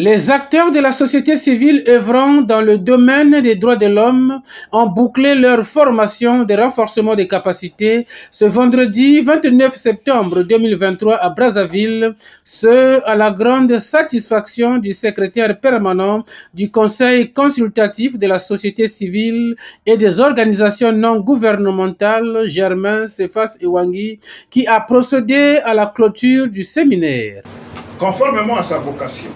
Les acteurs de la société civile œuvrant dans le domaine des droits de l'homme ont bouclé leur formation de renforcement des capacités ce vendredi 29 septembre 2023 à Brazzaville, ce à la grande satisfaction du secrétaire permanent du Conseil consultatif de la société civile et des organisations non gouvernementales, Germain Cephas Ewangi, qui a procédé à la clôture du séminaire. Conformément à sa vocation,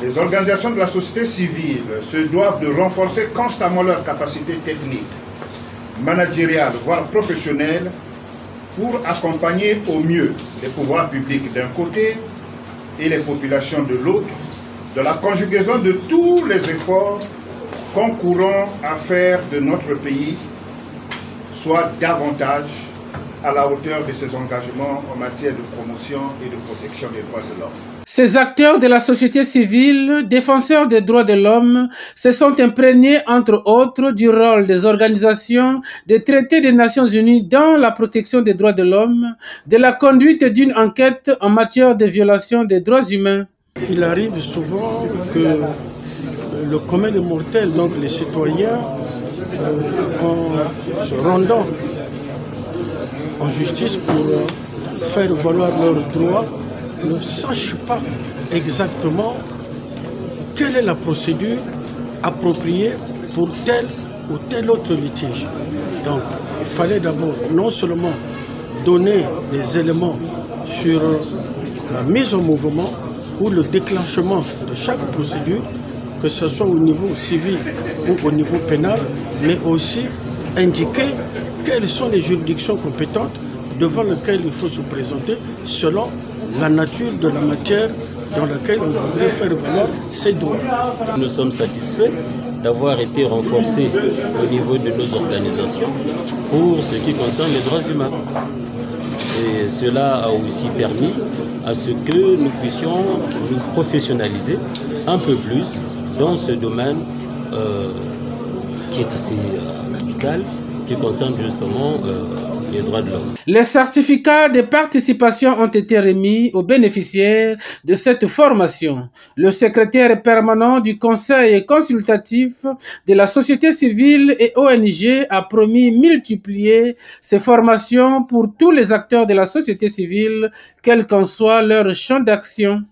les organisations de la société civile se doivent de renforcer constamment leurs capacités techniques, managériales, voire professionnelles, pour accompagner au mieux les pouvoirs publics d'un côté et les populations de l'autre, de la conjugaison de tous les efforts concourant à faire de notre pays soit davantage à la hauteur de ses engagements en matière de promotion et de protection des droits de l'homme. Ces acteurs de la société civile, défenseurs des droits de l'homme, se sont imprégnés, entre autres, du rôle des organisations des traités des Nations Unies dans la protection des droits de l'homme, de la conduite d'une enquête en matière de violation des droits humains. Il arrive souvent que le commun des mortels, donc les citoyens, en se rendant en justice pour faire valoir leurs droits, ne sachent pas exactement quelle est la procédure appropriée pour tel ou tel autre litige. Donc, il fallait d'abord non seulement donner des éléments sur la mise en mouvement ou le déclenchement de chaque procédure, que ce soit au niveau civil ou au niveau pénal, mais aussi indiquer quelles sont les juridictions compétentes devant lesquelles il faut se présenter selon la nature de la matière dans laquelle on voudrait faire valoir ses droits. Nous sommes satisfaits d'avoir été renforcés au niveau de nos organisations pour ce qui concerne les droits humains. Et cela a aussi permis à ce que nous puissions nous professionnaliser un peu plus dans ce domaine qui est assez capital, qui concerne justement les droits de l'homme. Les certificats de participation ont été remis aux bénéficiaires de cette formation. Le secrétaire permanent du Conseil consultatif de la société civile et ONG a promis multiplier ces formations pour tous les acteurs de la société civile, quel qu'en soit leur champ d'action.